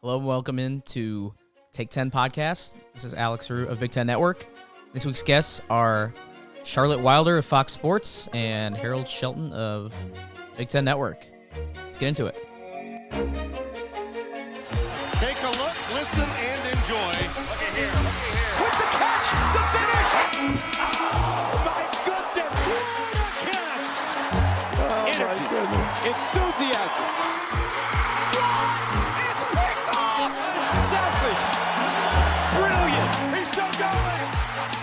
Hello and welcome into Take 10 Podcast. This is Alex Root of Big Ten Network. This week's guests are Charlotte Wilder of Fox Sports and Harold Shelton of Big Ten Network. Let's get into it. Take a look, listen, and enjoy. Look at here. With the catch, the finish. Oh, my goodness. What a catch. Oh, Energy, my goodness. enthusiasm. It's picked off. It's selfish. Brilliant. He's still going.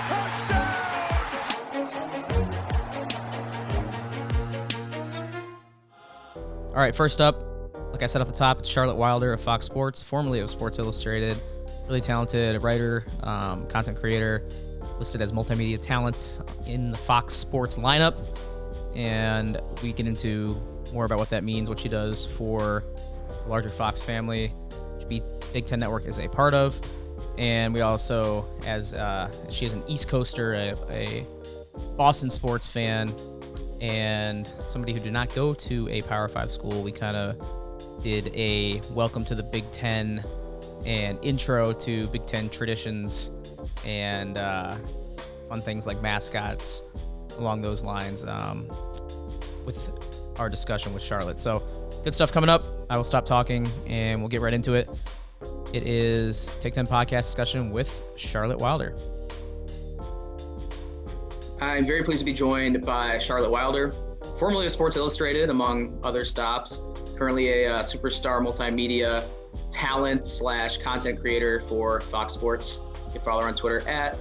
Touchdown. All right, first up, like I said off the top, it's Charlotte Wilder of Fox Sports, formerly of Sports Illustrated. Really talented writer, content creator, listed as multimedia talent in the Fox Sports lineup. And we get into more about what that means, what she does for the larger Fox family, which Big Ten Network is a part of. And we also, as she is an East Coaster, a Boston sports fan, and somebody who did not go to a Power 5 school, we kind of did a welcome to the Big Ten and intro to Big Ten traditions and fun things like mascots along those lines with our discussion with Charlotte. So good stuff coming up. I will stop talking and we'll get right into it. It is Take 10 Podcast discussion with Charlotte Wilder. I'm very pleased to be joined by Charlotte Wilder, formerly of Sports Illustrated, among other stops, currently a superstar multimedia talent / content creator for Fox Sports. You can follow her on Twitter at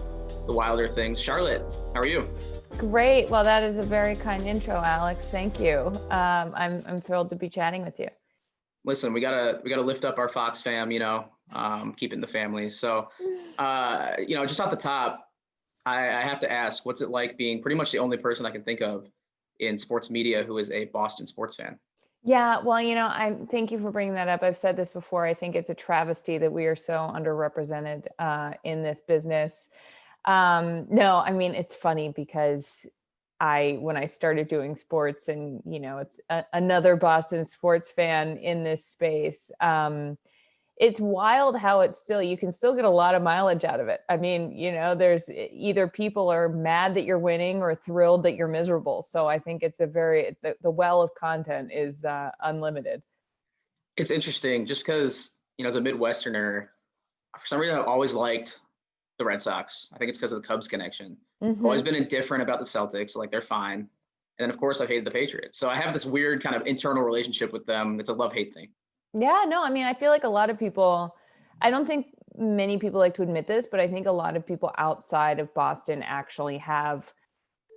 The Wilder Things. Charlotte, how are you? Great. Well, that is a very kind intro, Alex. Thank you. I'm thrilled to be chatting with you. Listen, we gotta lift up our Fox fam, keeping the family. So, just off the top, I have to ask, what's it like being pretty much the only person I can think of in sports media who is a Boston sports fan? Yeah, well, thank you for bringing that up. I've said this before. I think it's a travesty that we are so underrepresented in this business. No, I mean, it's funny because when I started doing sports and, it's another Boston sports fan in this space, it's wild how you can still get a lot of mileage out of it. I mean, there's either people are mad that you're winning or thrilled that you're miserable. So I think it's the well of content is unlimited. It's interesting just because, as a Midwesterner, for some reason, I've always liked the Red Sox. I think it's because of the Cubs connection. Mm-hmm. I've always been indifferent about the Celtics. Like, they're fine. And then, of course, I've hated the Patriots. So I have this weird kind of internal relationship with them. It's a love-hate thing. Yeah, no, I mean, I feel like a lot of people, I don't think many people like to admit this, but I think a lot of people outside of Boston actually have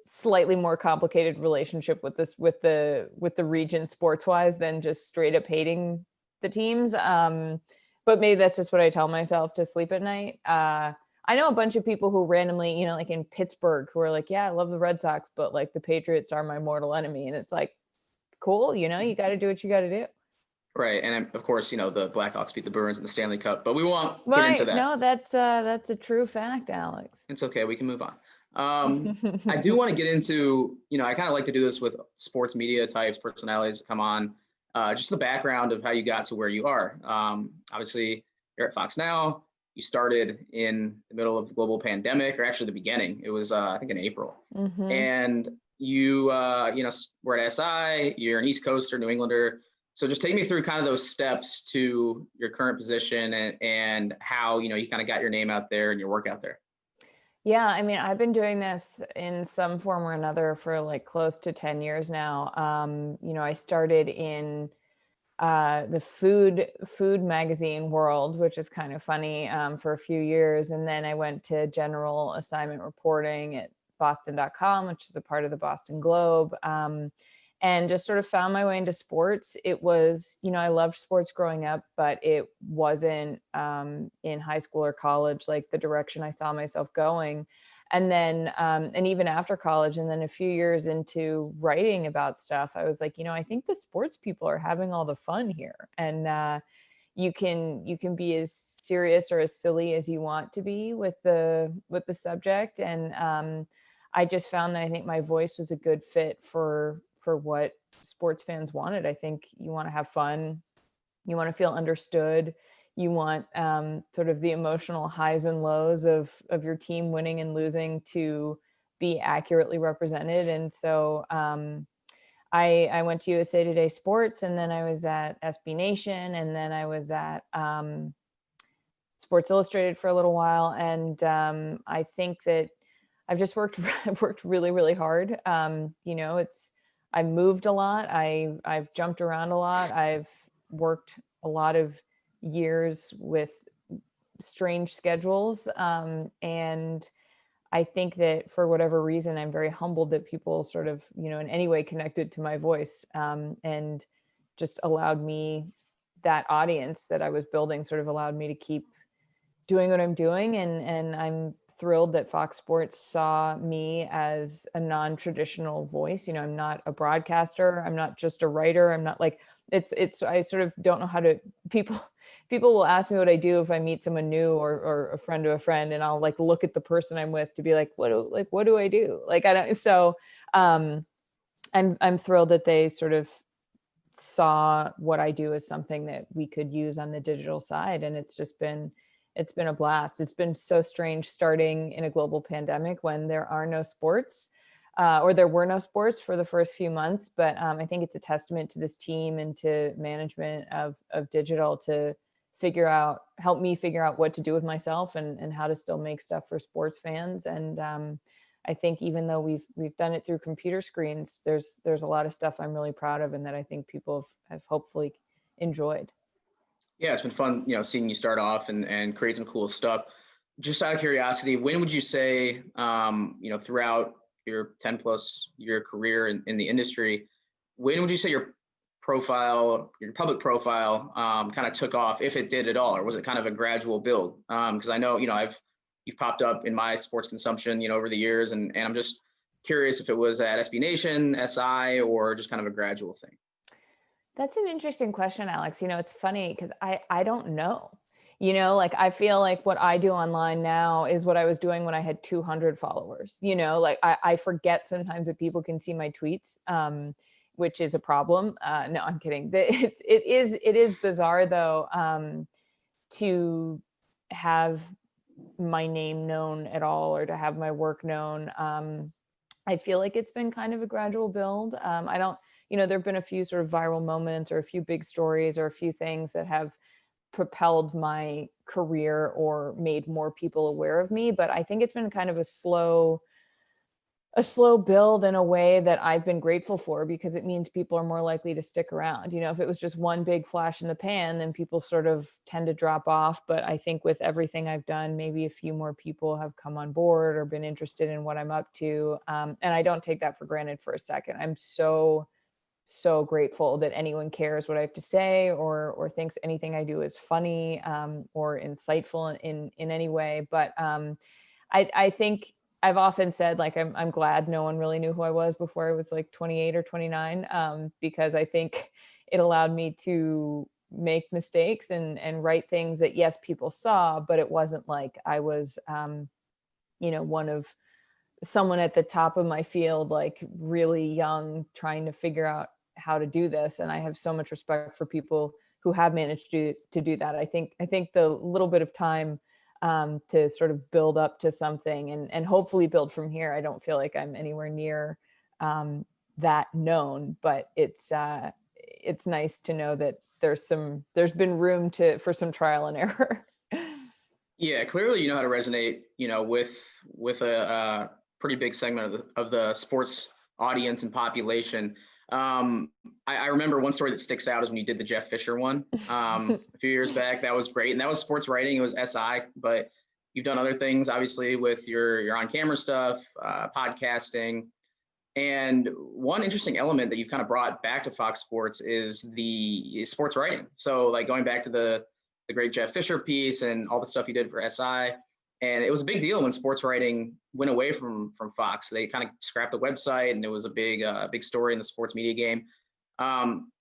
slightly more complicated relationship with the region sports wise than just straight up hating the teams. But maybe that's just what I tell myself to sleep at night. I know a bunch of people who randomly, like in Pittsburgh, who are like, yeah, I love the Red Sox, but like the Patriots are my mortal enemy. And it's like, cool, you got to do what you got to do. Right. And of course, the Blackhawks beat the Bruins in the Stanley Cup, but we won't get into that. No, that's a true fact, Alex. It's okay. We can move on. I do want to get into, I kind of like to do this with sports media types, personalities that come on, just the background of how you got to where you are. Obviously, you're at Fox now. You started in the middle of the global pandemic, or actually the beginning. It was, I think, in April. Mm-hmm. And you, were at SI. You're an East Coaster, New Englander. So just take me through kind of those steps to your current position and how, you kind of got your name out there and your work out there. Yeah, I mean, I've been doing this in some form or another for like close to 10 years now. I started in the food magazine world, which is kind of funny, for a few years. And then I went to general assignment reporting at Boston.com, which is a part of the Boston Globe. And just sort of found my way into sports. It was, I loved sports growing up, but it wasn't in high school or college, like the direction I saw myself going. And then, and even after college, and then a few years into writing about stuff, I was like, I think the sports people are having all the fun here. And you can be as serious or as silly as you want to be with the subject. And I just found that I think my voice was a good fit for what sports fans wanted. I think you want to have fun. You want to feel understood. you want sort of the emotional highs and lows of your team winning and losing to be accurately represented. And so I went to USA Today Sports, and then I was at SB Nation, and then I was at Sports Illustrated for a little while. And I think that I've just I've worked really, really hard. I moved a lot. I've jumped around a lot. I've worked a lot of years with strange schedules. And I think that for whatever reason, I'm very humbled that people sort of, in any way connected to my voice, and just allowed me, that audience that I was building sort of allowed me to keep doing what I'm doing. And I'm thrilled that Fox Sports saw me as a non-traditional voice. I'm not a broadcaster. I'm not just a writer. I'm not like, I sort of don't know how to, people will ask me what I do if I meet someone new or a friend to a friend, and I'll like look at the person I'm with to be like, what do I do? Like, I don't, so I'm thrilled that they sort of saw what I do as something that we could use on the digital side. And it's been a blast. It's been so strange starting in a global pandemic when there are no sports, or there were no sports for the first few months. But I think it's a testament to this team and to management of digital to help me figure out what to do with myself and how to still make stuff for sports fans. And I think even though we've done it through computer screens, there's a lot of stuff I'm really proud of and that I think people have hopefully enjoyed. Yeah, it's been fun, seeing you start off and create some cool stuff. Just out of curiosity, when would you say, throughout your 10 plus year career in the industry, when would you say your public profile, kind of took off, if it did at all, or was it kind of a gradual build? Because I know, you've popped up in my sports consumption, over the years, and I'm just curious if it was at SB Nation, SI, or just kind of a gradual thing. That's an interesting question, Alex. It's funny because I don't know. Like I feel like what I do online now is what I was doing when I had 200 followers. Like I forget sometimes that people can see my tweets, which is a problem. No, I'm kidding. It is bizarre though, to have my name known at all or to have my work known. I feel like it's been kind of a gradual build. I don't. There've been a few sort of viral moments or a few big stories or a few things that have propelled my career or made more people aware of me. But I think it's been kind of a slow build in a way that I've been grateful for, because it means people are more likely to stick around. If it was just one big flash in the pan, then people sort of tend to drop off. But I think with everything I've done, maybe a few more people have come on board or been interested in what I'm up to. And I don't take that for granted for a second. I'm so grateful that anyone cares what I have to say or thinks anything I do is funny, or insightful in any way. But I think I've often said, like, I'm glad no one really knew who I was before I was like 28 or 29, because I think it allowed me to make mistakes and write things that, yes, people saw, but it wasn't like I was, one of someone at the top of my field, like really young, trying to figure out how to do this. And I have so much respect for people who have managed to do that. I think the little bit of time to sort of build up to something and hopefully build from here. I don't feel like I'm anywhere near that known, but it's nice to know that there's been room for some trial and error. Yeah, clearly you know how to resonate, with a pretty big segment of the sports audience and population. I remember one story that sticks out is when you did the Jeff Fisher one a few years back. That was great, and that was sports writing. It was SI, but you've done other things, obviously, with your on-camera stuff, podcasting. And one interesting element that you've kind of brought back to Fox Sports is the sports writing. So, like, going back to the great Jeff Fisher piece and all the stuff you did for SI. And it was a big deal when sports writing went away from Fox. They kind of scrapped the website, and it was a big story in the sports media game.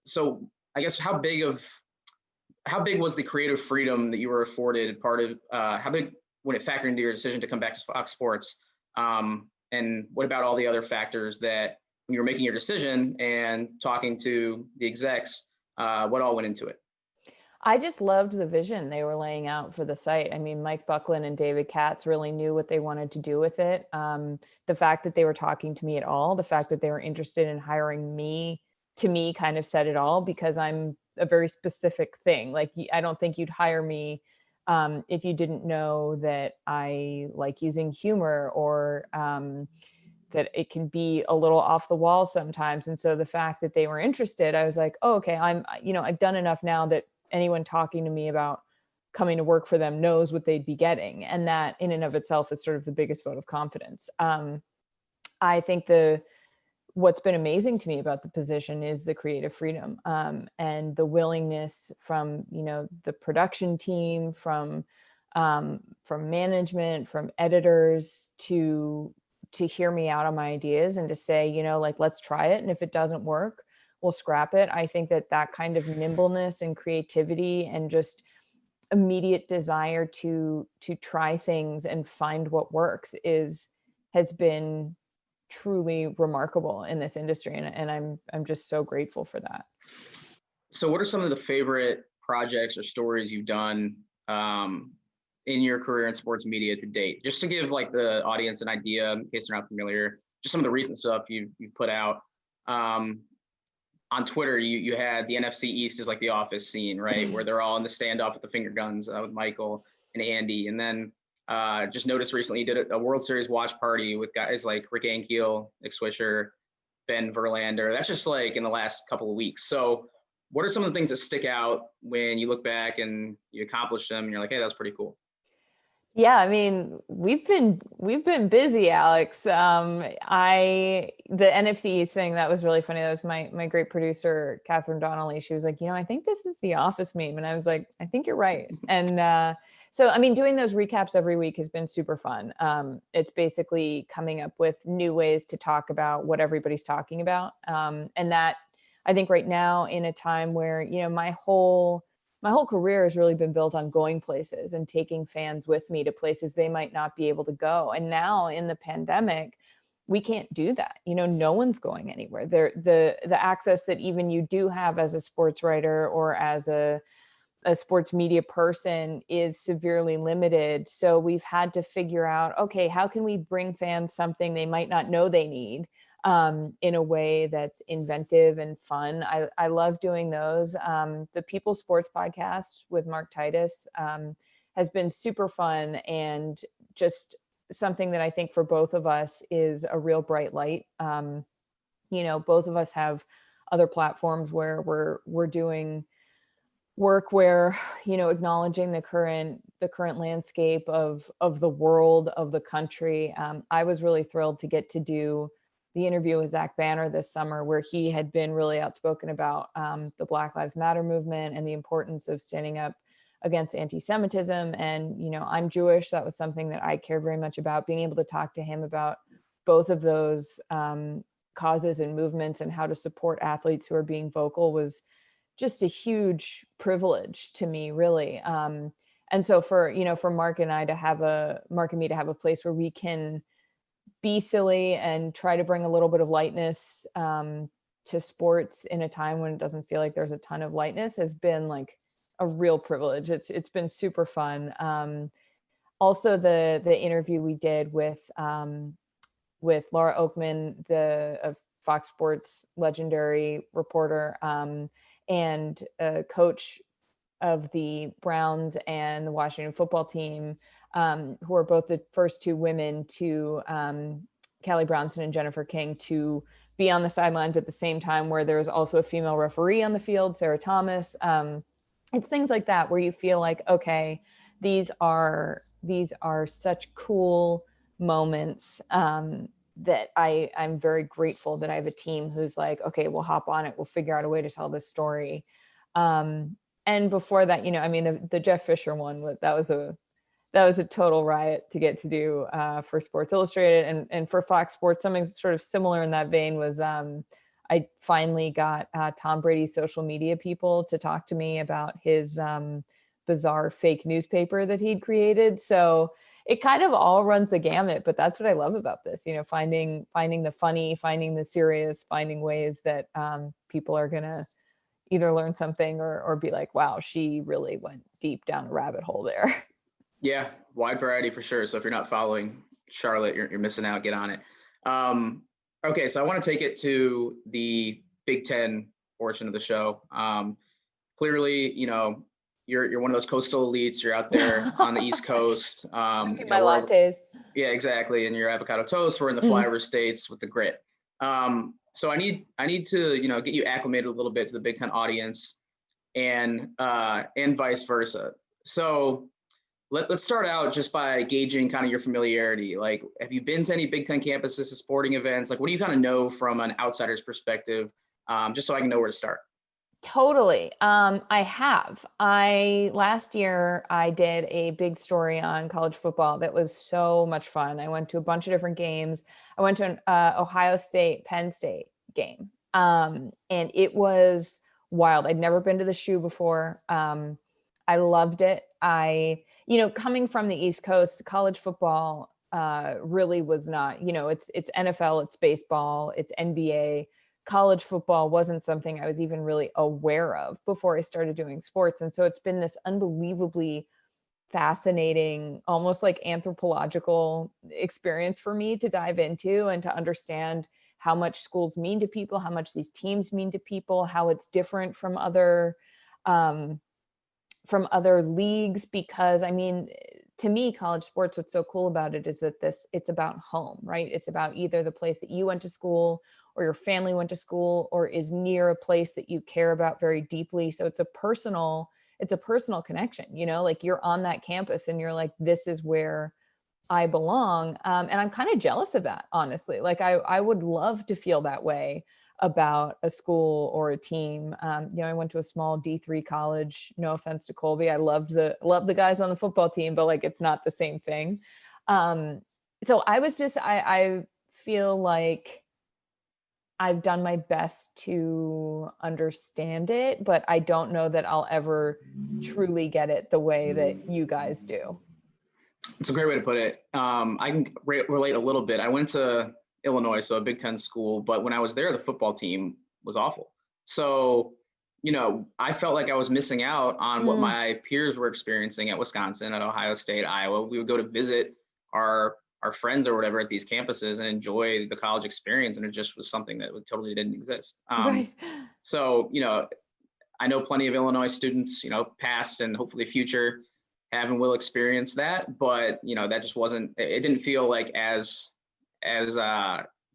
So I guess how big was the creative freedom that you were afforded? Part of how big when it factored into your decision to come back to Fox Sports? And what about all the other factors that when you were making your decision and talking to the execs, what all went into it? I just loved the vision they were laying out for the site. I mean, Mike Buckland and David Katz really knew what they wanted to do with it. The fact that they were talking to me at all, the fact that they were interested in hiring me, to me kind of said it all, because I'm a very specific thing. Like, I don't think you'd hire me if you didn't know that I like using humor, or that it can be a little off the wall sometimes. And so the fact that they were interested, I was like, oh, okay, I've done enough now that anyone talking to me about coming to work for them knows what they'd be getting. And that in and of itself is sort of the biggest vote of confidence. I think what's been amazing to me about the position is the creative freedom, and the willingness from, the production team, from management, from editors to hear me out on my ideas and to say, like, let's try it. And if it doesn't work, we'll scrap it. I think that kind of nimbleness and creativity and just immediate desire to try things and find what works has been truly remarkable in this industry. And I'm just so grateful for that. So what are some of the favorite projects or stories you've done in your career in sports media to date? Just to give like the audience an idea, in case they're not familiar, just some of the recent stuff you've put out. On Twitter, you had the NFC East is like the Office scene, right? Where they're all in the standoff with the finger guns with Michael and Andy. And then just noticed recently you did a World Series watch party with guys like Rick Ankiel, Nick Swisher, Ben Verlander. That's just like in the last couple of weeks. So what are some of the things that stick out when you look back and you accomplish them and you're like, hey, that's pretty cool? Yeah, I mean, we've been busy, Alex. The NFC East thing, that was really funny. That was my great producer, Catherine Donnelly. She was like, I think this is the Office meme. And I was like, I think you're right. And so, I mean, doing those recaps every week has been super fun. It's basically coming up with new ways to talk about what everybody's talking about. And that, I think right now, in a time where, my whole career has really been built on going places and taking fans with me to places they might not be able to go. And now in the pandemic, we can't do that. No one's going anywhere. The access that even you do have as a sports writer or as a sports media person is severely limited. So we've had to figure out, okay, how can we bring fans something they might not know they need, in a way that's inventive and fun. I love doing those. The People Sports podcast with Mark Titus has been super fun and just something that I think for both of us is a real bright light. Both of us have other platforms where we're doing work where, acknowledging the current landscape of the world, of the country. I was really thrilled to get to do the interview with Zach Banner this summer, where he had been really outspoken about the Black Lives Matter movement and the importance of standing up against anti-Semitism. And, I'm Jewish. That was something that I cared very much about. Being able to talk to him about both of those causes and movements and how to support athletes who are being vocal was just a huge privilege to me, really. And so for Mark and me to have a place where we can be silly and try to bring a little bit of lightness to sports in a time when it doesn't feel like there's a ton of lightness has been like a real privilege. It's been super fun. Also the interview we did with Laura Oakman, of Fox Sports legendary reporter, and a coach of the Browns and the Washington football team, who are both the first two women to Callie Brownson and Jennifer King to be on the sidelines at the same time, where there's also a female referee on the field, Sarah Thomas. It's things like that where you feel like, okay, these are such cool moments that I'm very grateful that I have a team who's like, okay, we'll hop on it. We'll figure out a way to tell this story. And before that, the Jeff Fisher one, that was a total riot to get to do for Sports Illustrated, and for Fox Sports. Something sort of similar in that vein was I finally got Tom Brady's social media people to talk to me about his bizarre fake newspaper that he'd created. So it kind of all runs the gamut, but that's what I love about this, finding the funny, finding the serious, finding ways that people are gonna either learn something or be like, wow, she really went deep down a rabbit hole there. Yeah, wide variety for sure. So if you're not following Charlotte, you're missing out. Get on it. Okay, so I want to take it to the Big Ten portion of the show. Clearly, you're one of those coastal elites. You're out there on the East Coast. Drinking my lattes. Yeah, exactly. And your avocado toast. We're in the flyover states with the grit. So I need to get you acclimated a little bit to the Big Ten audience, and vice versa. So let's start out just by gauging kind of your familiarity. Like, have you been to any Big Ten campuses, to sporting events? Like, what do you kind of know from an outsider's perspective? Just so I can know where to start. Totally. I have. Last year I did a big story on college football that was so much fun. I went to a bunch of different games. I went to an Ohio State, Penn State game. And it was wild. I'd never been to the shoe before. I loved it. Coming from the East Coast, college football really was not, it's NFL, it's baseball, it's NBA. College football wasn't something I was even really aware of before I started doing sports. And so it's been this unbelievably fascinating, almost like anthropological experience for me to dive into and to understand how much schools mean to people, how much these teams mean to people, how it's different from other leagues. Because to me, college sports, what's so cool about it is that it's about home, right? It's about either the place that you went to school or your family went to school or is near a place that you care about very deeply. So it's a personal connection, like you're on that campus and you're like, this is where I belong. And I'm kind of jealous of that, honestly. Like I would love to feel that way about a school or a team. I went to a small D3 college, no offense to Colby. I loved the guys on the football team, but like, it's not the same thing. So I feel like I've done my best to understand it, but I don't know that I'll ever truly get it the way that you guys do. It's a great way to put it. I can relate a little bit. I went to Illinois, so a Big Ten school, but when I was there, the football team was awful. So, I felt like I was missing out on what my peers were experiencing at Wisconsin, at Ohio State, Iowa. We would go to visit our friends or whatever at these campuses and enjoy the college experience. And it just was something that totally didn't exist. Right. So, I know plenty of Illinois students, past and hopefully future, have and will experience that. But, that just it didn't feel like as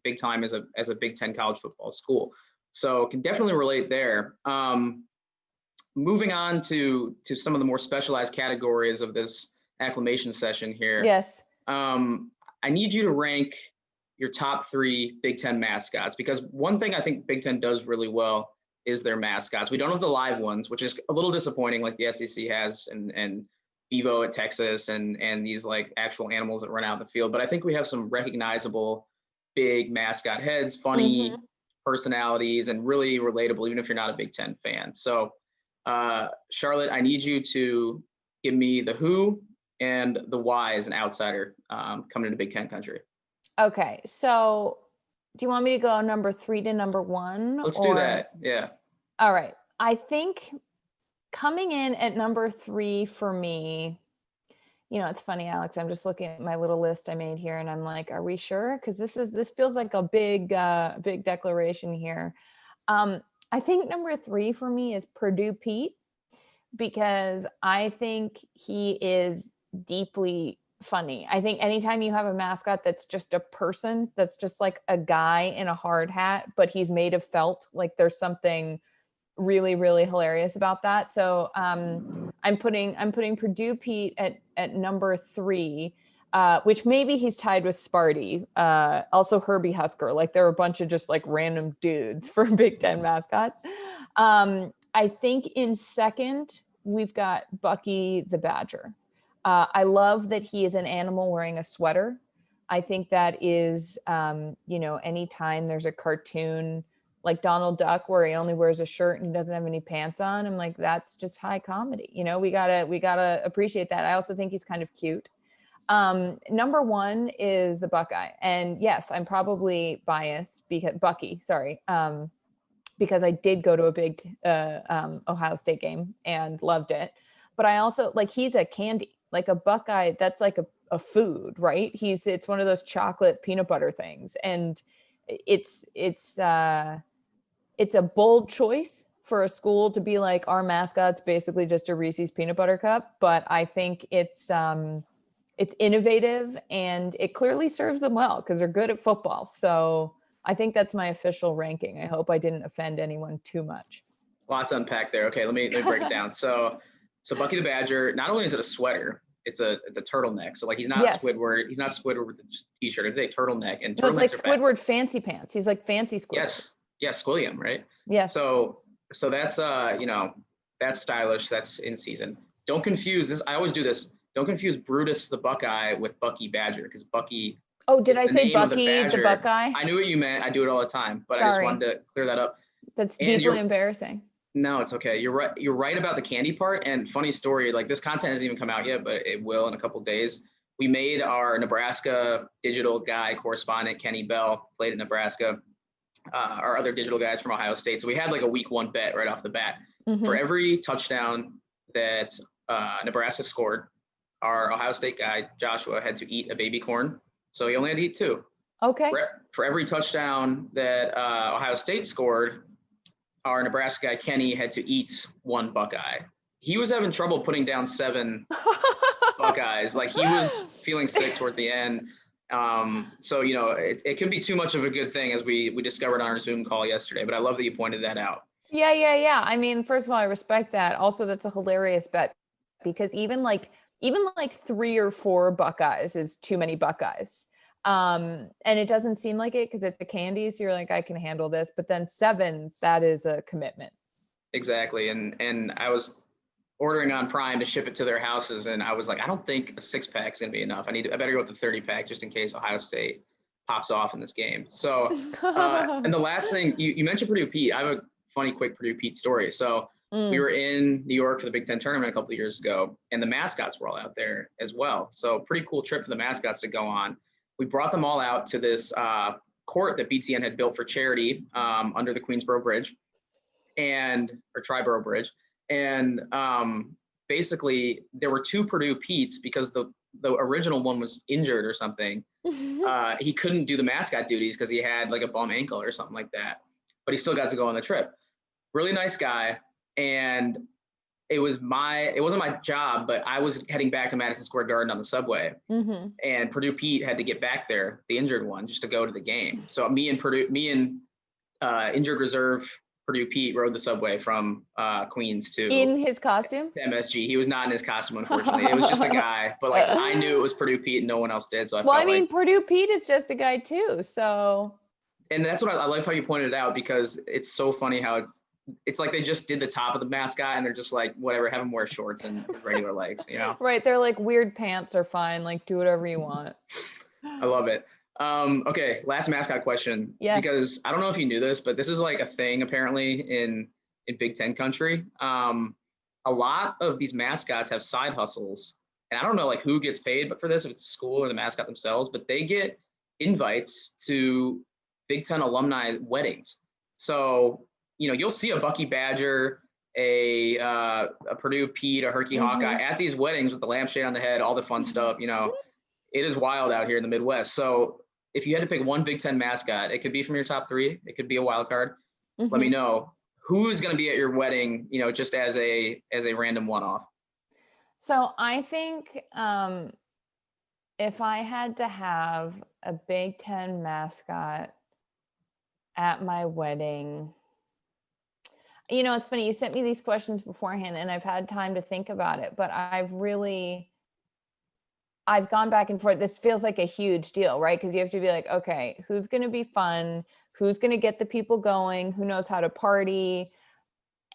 big time as a Big Ten college football school. So can definitely relate there. Moving on to some of the more specialized categories of this acclimation session here. Yes. I need you to rank your top 3 Big Ten mascots, because one thing I think Big Ten does really well is their mascots. We don't have the live ones, which is a little disappointing, like the SEC has and Bevo at Texas and these like actual animals that run out in the field. But I think we have some recognizable big mascot heads, funny personalities, and really relatable, even if you're not a Big Ten fan. So Charlotte, I need you to give me the who and the why as an outsider coming into Big Ten country. Okay. So do you want me to go number 3 to number 1? Let's do that. Yeah. All right. I think coming in at number 3 for me, it's funny, Alex, I'm just looking at my little list I made here and I'm like, are we sure? Because this feels like a big declaration here. I think number 3 for me is Purdue Pete, because I think he is deeply funny. I think anytime you have a mascot that's just a person, that's just like a guy in a hard hat, but he's made of felt, like there's something really, really hilarious about that. So I'm putting Purdue Pete at number 3, which maybe he's tied with Sparty. Also Herbie Husker. Like there are a bunch of just like random dudes for Big Ten mascots. I think in second, we've got Bucky the Badger. I love that he is an animal wearing a sweater. I think that is, anytime there's a cartoon like Donald Duck where he only wears a shirt and he doesn't have any pants on, I'm like, that's just high comedy. We gotta appreciate that. I also think he's kind of cute. Number 1 is the Buckeye. And yes, I'm probably biased because Bucky, sorry. because I did go to a big Ohio State game and loved it. But I also like, he's a candy, like a Buckeye. That's like a food, right? It's one of those chocolate peanut butter things. And it's a bold choice for a school to be like, our mascot's basically just a Reese's peanut butter cup. But I think it's innovative, and it clearly serves them well because they're good at football. So I think that's my official ranking. I hope I didn't offend anyone too much. Lots to unpack there. Okay, let me break it down. So Bucky the Badger, not only is it a sweater, it's a turtleneck. So like he's not Squidward. He's not Squidward with the t-shirt. It's a turtleneck. And no, it's like Squidward fancy pants. He's like fancy Squidward. Yes, Squilliam, right? Yes. So that's that's stylish. That's in season. Don't confuse this. I always do this. Don't confuse Brutus the Buckeye with Bucky Badger, because Bucky. Oh, did I say Bucky the Buckeye? I knew what you meant. I do it all the time, but I just wanted to clear that up. That's deeply embarrassing. No, it's okay. You're right. You're right about the candy part. And funny story, like this content hasn't even come out yet, but it will in a couple of days. We made our Nebraska digital guy correspondent, Kenny Bell, played in Nebraska. Our other digital guys from Ohio State. So we had like a week 1 bet right off the bat. For every touchdown that Nebraska scored, our Ohio State guy, Joshua, had to eat a baby corn. So he only had to eat 2. Okay. For every touchdown that Ohio State scored, our Nebraska guy, Kenny, had to eat 1 Buckeye. He was having trouble putting down 7 Buckeyes. Like he was feeling sick toward the end. So, it can be too much of a good thing, as we discovered on our Zoom call yesterday, but I love that you pointed that out. Yeah. I mean, first of all, I respect that. Also, that's a hilarious bet, because even like 3 or 4 Buckeyes is too many Buckeyes. And it doesn't seem like it because it's the candies. You're like, I can handle this, but then 7, that is a commitment. Exactly. And I was ordering on Prime to ship it to their houses, and I was like, I don't think a 6-pack is going to be enough. I better go with the 30-pack just in case Ohio State pops off in this game. So, and the last thing you mentioned Purdue Pete. I have a funny, quick Purdue Pete story. So we were in New York for the Big Ten tournament a couple of years ago, and the mascots were all out there as well. So pretty cool trip for the mascots to go on. We brought them all out to this court that BTN had built for charity under the Queensboro Bridge or Triborough Bridge. And basically there were 2 Purdue Petes because the original one was injured or something. He couldn't do the mascot duties because he had like a bum ankle or something like that, but he still got to go on the trip. Really nice guy. And it wasn't my job, but I was heading back to Madison Square Garden on the subway, and Purdue Pete had to get back there, the injured one, just to go to the game. So me and injured reserve Purdue Pete rode the subway from Queens to in his costume to MSG. He was not in his costume, unfortunately. It was just a guy, but like I knew it was Purdue Pete and no one else did. So Purdue Pete is just a guy too. So, and that's what I like how you pointed it out, because it's so funny how it's like they just did the top of the mascot and they're just like, whatever, have him wear shorts and regular legs, Right. They're like, weird pants are fine. Like, do whatever you want. I love it. Okay, last mascot question. Yes. Because I don't know if you knew this, but this is like a thing apparently in Big Ten country. A lot of these mascots have side hustles, and I don't know like who gets paid, but for this, if it's the school or the mascot themselves, but they get invites to Big Ten alumni weddings. So, you'll see a Bucky Badger, a Purdue Pete, a Herky Hawkeye at these weddings with the lampshade on the head, all the fun stuff. It is wild out here in the Midwest. So if you had to pick one Big Ten mascot, it could be from your top 3. It could be a wild card. Let me know who's going to be at your wedding, just as a random one-off. So I think if I had to have a Big Ten mascot at my wedding, it's funny. You sent me these questions beforehand and I've had time to think about it, but I've gone back and forth. This feels like a huge deal, right? Because you have to be like, okay, who's going to be fun? Who's going to get the people going? Who knows how to party?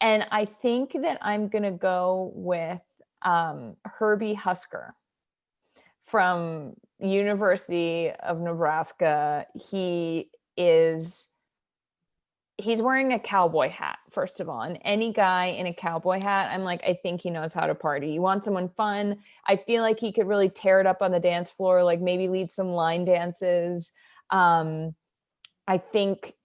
And I think that I'm going to go with Herbie Husker from University of Nebraska. He's wearing a cowboy hat, first of all. And any guy in a cowboy hat, I'm like, I think he knows how to party. You want someone fun. I feel like he could really tear it up on the dance floor, like maybe lead some line dances. I think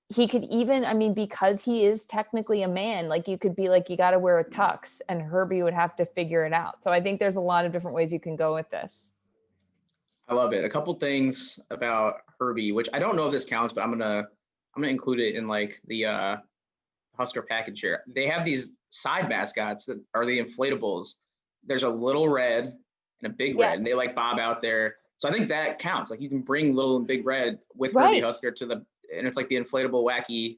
he could even, I mean, because he is technically a man, like you could be like, you got to wear a tux, and Herbie would have to figure it out. So I think there's a lot of different ways you can go with this. I love it. A couple things about Herbie, which I don't know if this counts, but I'm gonna include it in like the Husker package here. They have these side mascots that are the inflatables. There's a little red and a big red, and they like bob out there. So I think that counts. Like you can bring little and big red with Herbie Husker and it's like the inflatable wacky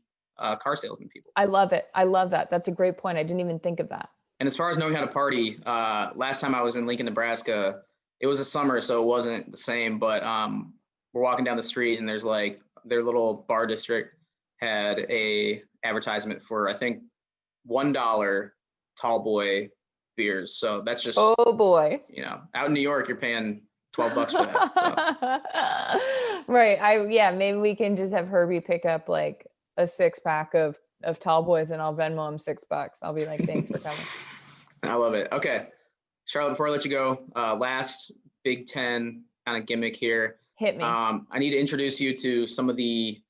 car salesman people. I love it. I love that. That's a great point. I didn't even think of that. And as far as knowing how to party, last time I was in Lincoln, Nebraska, it was a summer, so it wasn't the same, but we're walking down the street and there's like their little bar district had a advertisement for, I think, $1 tall boy beers. So that's just, oh boy, out in New York, you're paying $12 for that. So. Right. Maybe we can just have Herbie pick up like a 6-pack of tall boys and I'll Venmo him $6. I'll be like, thanks for coming. I love it. Okay. Charlotte, before I let you go, last Big Ten kind of gimmick here. Hit me. I need to introduce you to some of the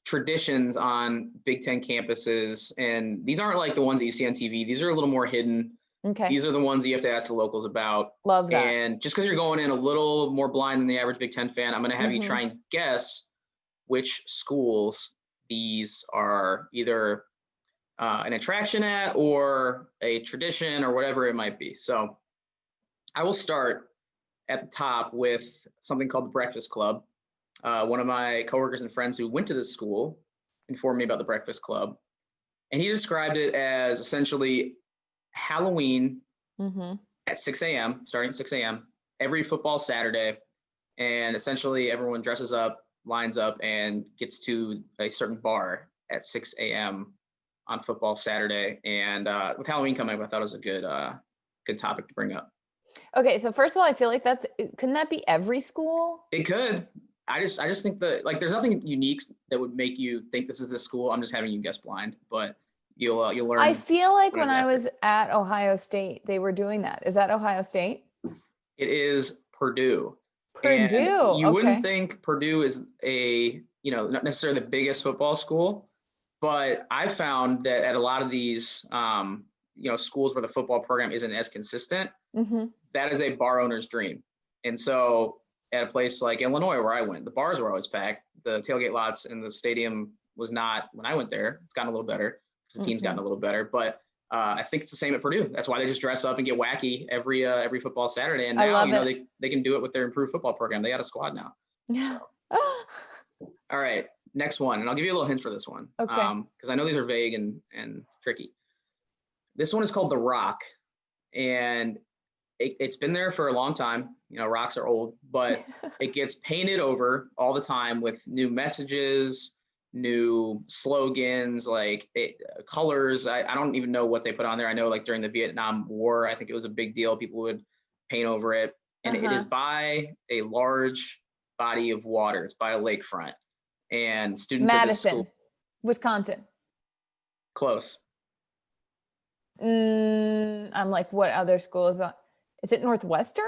traditions on Big Ten campuses. And these aren't like the ones that you see on TV. These are a little more hidden. Okay. These are the ones you have to ask the locals about. Love that. And just because you're going in a little more blind than the average Big Ten fan, I'm going to have you try and guess which schools these are either an attraction at or a tradition or whatever it might be. So I will start at the top with something called the Breakfast Club. One of my coworkers and friends who went to this school informed me about the Breakfast Club. And he described it as essentially Halloween at 6 a.m., starting at 6 a.m., every football Saturday. And essentially everyone dresses up, lines up, and gets to a certain bar at 6 a.m. on football Saturday. And with Halloween coming up, I thought it was a good topic to bring up. Okay, so first of all, I feel like couldn't that be every school? It could. I just think that like there's nothing unique that would make you think this is the school. I'm just having you guess blind, but you'll learn. I feel like when I was at Ohio State, they were doing that. Is that Ohio State? It is Purdue. Purdue. And you wouldn't think Purdue is not necessarily the biggest football school, but I found that at a lot of these schools where the football program isn't as consistent, that is a bar owner's dream. And so at a place like Illinois where I went, the bars were always packed. The tailgate lots in the stadium was not when I went there. It's gotten a little better because the team's gotten a little better, but I think it's the same at Purdue. That's why they just dress up and get wacky every football Saturday. And now they can do it with their improved football program. They got a squad now. Yeah. So. All right, next one, and I'll give you a little hint for this one. Okay. Because I know these are vague and tricky. This one is called The Rock, and it's been there for a long time. Rocks are old, but it gets painted over all the time with new messages, new slogans, like colors. I don't even know what they put on there. I know like during the Vietnam War, I think it was a big deal. People would paint over it. And it is by a large body of water. It's by a lakefront. And students at this school. Wisconsin. Close. I'm like, what other school is that? Is it Northwestern?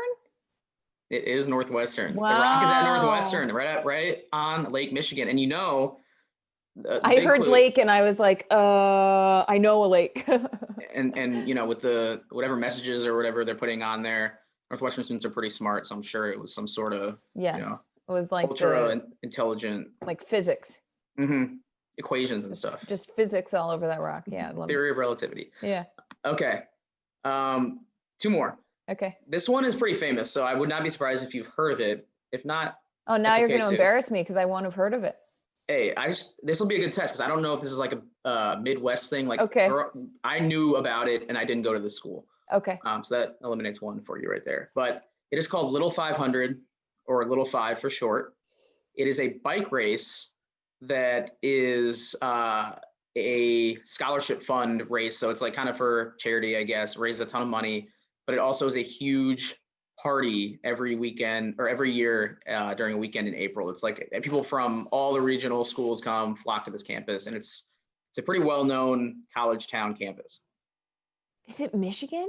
It is Northwestern. Wow. The Rock is at Northwestern, right on Lake Michigan. And I heard lake and I was like, I know a lake. and with the whatever messages or whatever they're putting on there, Northwestern students are pretty smart. So I'm sure it was some sort of, it was like ultra intelligent, like physics. Equations and stuff. Just physics all over that rock. Yeah. Theory of relativity. Yeah. Okay. 2 more. Okay. This one is pretty famous, so I would not be surprised if you've heard of it. If not, oh, now you're going to embarrass me because I won't have heard of it. Hey, this will be a good test because I don't know if this is like a Midwest thing. Like, okay. I knew about it and I didn't go to the school. Okay. So that eliminates one for you right there. But it is called Little 500, or Little 5 for short. It is a bike race that is a scholarship fund race. So it's like kind of for charity, I guess, raises a ton of money, but it also is a huge party every weekend or every year during a weekend in April. It's like people from all the regional schools flock to this campus, and it's a pretty well-known college town campus. Is it Michigan?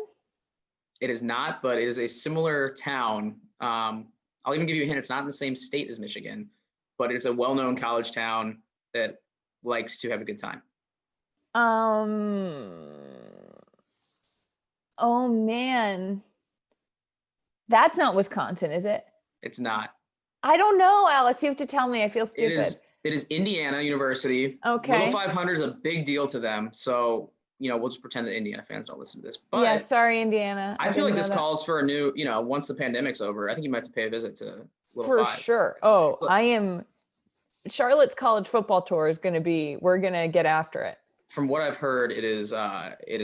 It is not, but it is a similar town. I'll even give you a hint. It's not in the same state as Michigan, but it's a well-known college town that likes to have a good time? Oh man, that's not Wisconsin, is it? It's not. I don't know, Alex. You have to tell me. I feel It stupid. is Indiana University. Okay. Little 500 is a big deal to them. So, we'll just pretend that Indiana fans don't listen to this. But yeah, sorry, Indiana. I feel like this know that. calls for a new, once the pandemic's over, I think you might have to pay a visit to Little For Five. sure. Oh, Charlotte's college football tour is going to be, we're going to get after it. From what I've heard, it is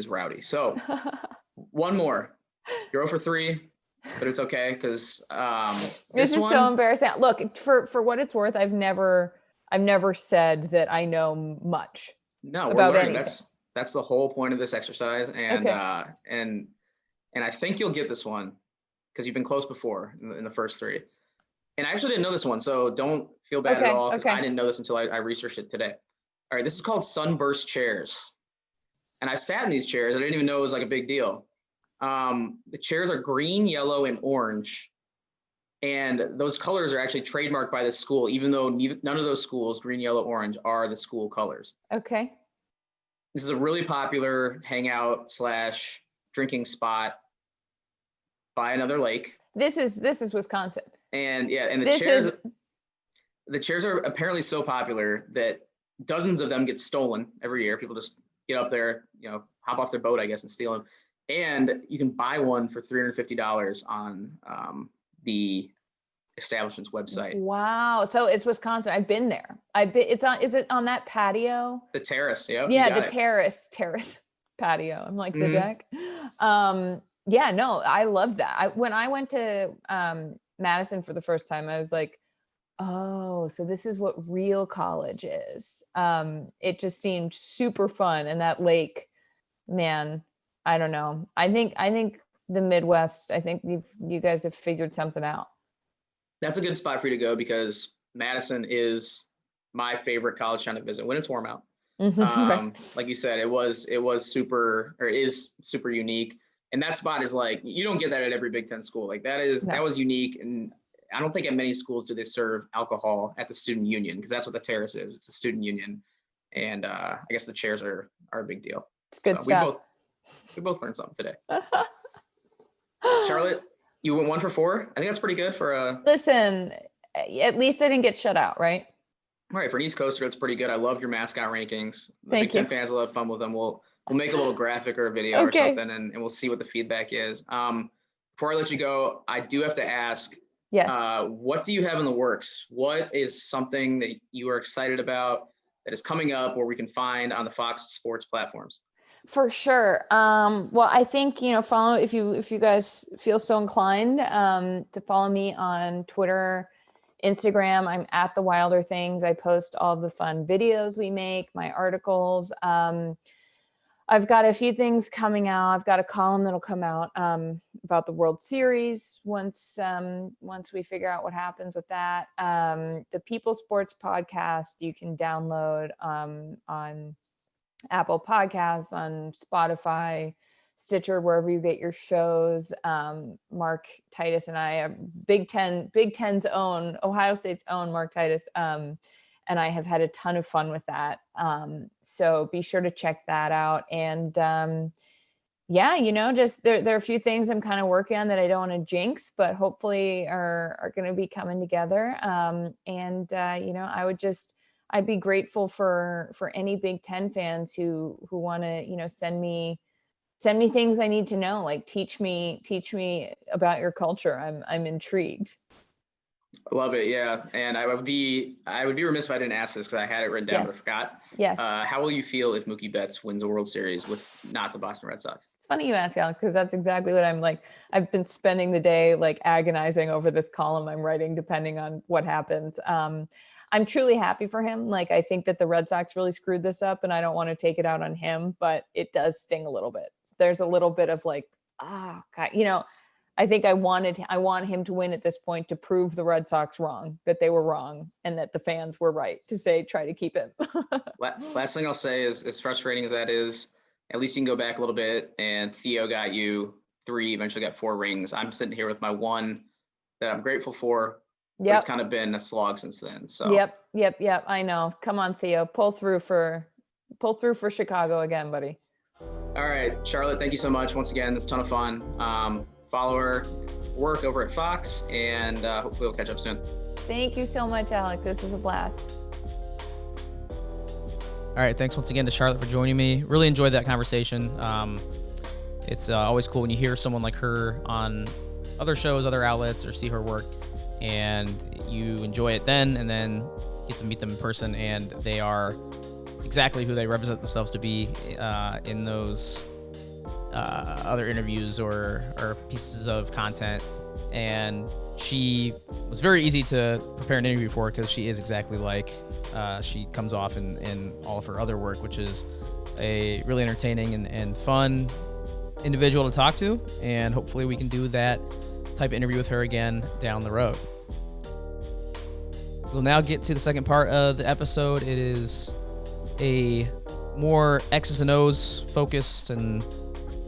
rowdy. So one more. You're 0 for 3, but it's okay because this is so embarrassing. Look, for what it's worth, I've never said that I know much. No, about we're learning. anything. That's the whole point of this exercise, and Okay. and I think you'll get this one because you've been close before in the first 3. And I actually didn't know this one, so don't feel bad at all because I didn't know this until I researched it today. All right, this is called sunburst chairs. And I sat in these chairs. I didn't even know it was like a big deal. The chairs are green, yellow, and orange. And those colors are actually trademarked by the school, even though none of those schools, green, yellow, orange, are the school colors. Okay. This is a really popular hangout / drinking spot by another lake. This is Wisconsin. And the chairs are apparently so popular that dozens of them get stolen every year. People just get up there, hop off their boat, I guess, and steal them. And you can buy one for $350 on the establishment's website. Wow. So it's Wisconsin. I've been there. Is it on that patio? The terrace. Yep, yeah. The terrace patio. I'm like the deck. Yeah, no, I love that. When I went to Madison for the first time, I was like, oh, so this is what real college is. It just seemed super fun. And that lake, man, I don't know. I think the Midwest, I think you guys have figured something out. That's a good spot for you to go because Madison is my favorite college town to visit when it's warm out. Right. Like you said, it is super unique. And that spot is like, you don't get that at every Big Ten school. Like that was unique. And I don't think at many schools do they serve alcohol at the student union because that's what the terrace is. It's a student union. And I guess the chairs are a big deal. It's good stuff. We both learned something today. Charlotte, you went 1 for 4. I think that's pretty good for a. Listen, at least I didn't get shut out, right? Right, for an East Coaster, it's pretty good. I love your mascot rankings. The Thank Big Ten you. fans will have fun with them. We'll make a little graphic or a video or something, and we'll see what the feedback is. Before I let you go, I do have to ask. Yes. What do you have in the works? What is something that you are excited about that is coming up where we can find on the Fox Sports platforms? For sure. Well, I think, follow if you guys feel so inclined to follow me on Twitter, Instagram. I'm at The Wilder Things. I post all the fun videos we make, my articles. I've got a few things coming out. I've got a column that'll come out about the World Series once we figure out what happens with that. The People Sports podcast you can download on Apple Podcasts, on Spotify, Stitcher, wherever you get your shows. Mark Titus and I, Big Ten's own, Ohio State's own Mark Titus, and I have had a ton of fun with that. So be sure to check that out. And just there are a few things I'm kind of working on that I don't want to jinx, but hopefully are going to be coming together. I'd be grateful for any Big Ten fans who want to, send me things I need to know, like teach me about your culture. I'm intrigued. I love it. Yeah. And I would be remiss if I didn't ask this because I had it written down, but I forgot. Yes. How will you feel if Mookie Betts wins a World Series with not the Boston Red Sox? It's funny you ask, Alex, because that's exactly what I'm like. I've been spending the day like agonizing over this column I'm writing, depending on what happens. I'm truly happy for him. Like, I think that the Red Sox really screwed this up, and I don't want to take it out on him, but it does sting a little bit. There's a little bit of like, oh God, I think I want him to win at this point to prove the Red Sox wrong, that they were wrong and that the fans were right to try to keep him. Last thing I'll say is, as frustrating as that is, at least you can go back a little bit and Theo got you 3, eventually got 4 rings. I'm sitting here with my 1 that I'm grateful for. But it's kind of been a slog since then. So Yep. I know. Come on, Theo, pull through for Chicago again, buddy. All right, Charlotte, thank you so much once again. It's a ton of fun. Follow her work over at Fox, and hopefully we'll catch up soon. Thank you so much, Alex. This was a blast. All right, thanks once again to Charlotte for joining me. Really enjoyed that conversation. It's always cool when you hear someone like her on other shows, other outlets, or see her work, and you enjoy it then, and then get to meet them in person, and they are exactly who they represent themselves to be in those other interviews or pieces of content. And she was very easy to prepare an interview for because she is exactly like she comes off in all of her other work, which is a really entertaining and fun individual to talk to. And hopefully we can do that type of interview with her again down the road. We'll now get to the second part of the episode. It is a more X's and O's focused and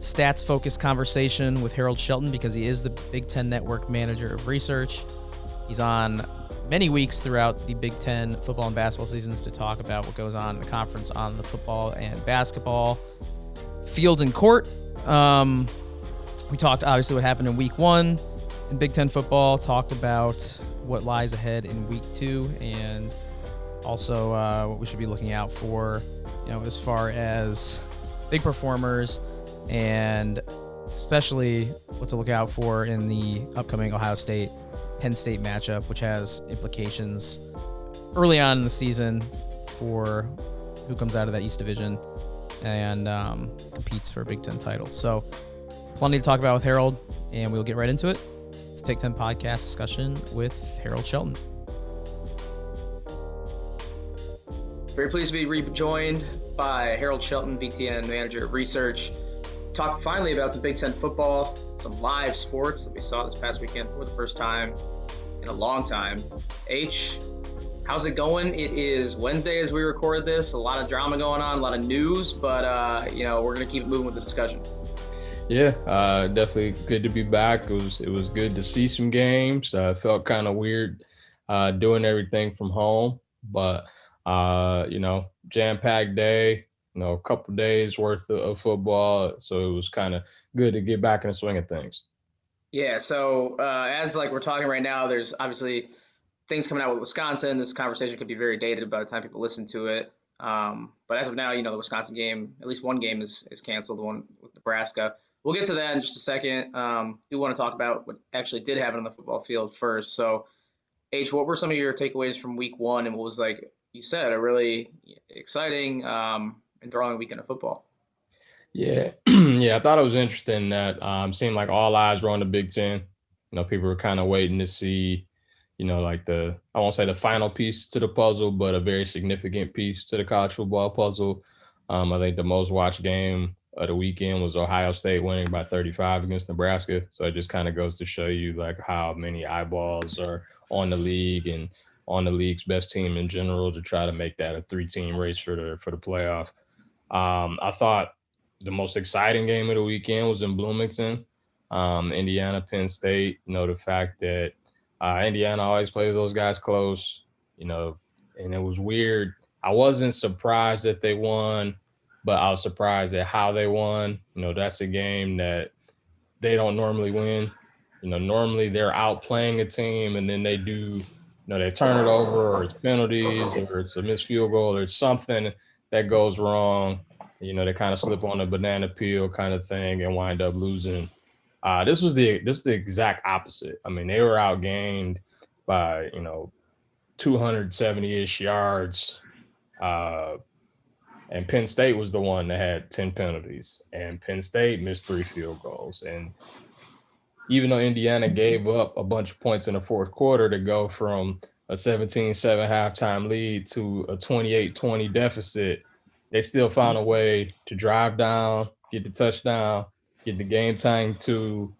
stats focused conversation with Harold Shelton, because he is the Big Ten Network Manager of Research. He's on many weeks throughout the Big Ten football and basketball seasons to talk about what goes on in the conference on the football and basketball field and court. We talked obviously what happened in week 1 in Big Ten football, talked about what lies ahead in week 2, and also what we should be looking out for, as far as big performers, and especially what to look out for in the upcoming Ohio State-Penn State matchup, which has implications early on in the season for who comes out of that East Division and competes for a Big Ten title. So plenty to talk about with Harold, and we'll get right into it. It's Take 10 podcast discussion with Harold Shelton. Very pleased to be rejoined by Harold Shelton, BTN Manager of Research. Talk finally about some Big Ten football, some live sports that we saw this past weekend for the first time in a long time. H, how's it going? It is Wednesday as we record this. A lot of drama going on, a lot of news, but we're going to keep moving with the discussion. Yeah, definitely good to be back. It was good to see some games. Felt kind of weird doing everything from home, but jam-packed day. A couple days worth of football, so it was kind of good to get back in the swing of things. Yeah, so as we're talking right now, there's obviously things coming out with Wisconsin. This conversation could be very dated by the time people listen to it. But as of now, the Wisconsin game, at least one game is canceled, the one with Nebraska. We'll get to that in just a second. Do want to talk about what actually did happen on the football field first. So, H, what were some of your takeaways from week 1, and what was, like you said, a really exciting enthralling weekend of football? Yeah, I thought it was interesting that seemed like all eyes were on the Big Ten. People were kind of waiting to see, I won't say the final piece to the puzzle, but a very significant piece to the college football puzzle. I think the most watched game of the weekend was Ohio State winning by 35 against Nebraska. So it just kind of goes to show you how many eyeballs are on the league and on the league's best team in general to try to make that a 3-team race for the playoff. I thought the most exciting game of the weekend was in Bloomington, Indiana, Penn State. The fact that Indiana always plays those guys close, and it was weird. I wasn't surprised that they won, but I was surprised at how they won. That's a game that they don't normally win. Normally they're outplaying a team, and then they do, they turn it over, or it's penalties, or it's a missed field goal, or it's something that goes wrong. They kind of slip on a banana peel kind of thing and wind up losing. This was the exact opposite. I mean, they were outgained by 270-ish yards, and Penn State was the one that had 10 penalties, and Penn State missed 3 field goals. And even though Indiana gave up a bunch of points in the fourth quarter to go from a 17-7 halftime lead to a 28-20 deficit, they still found a way to drive down, get the touchdown, get the game tying 2,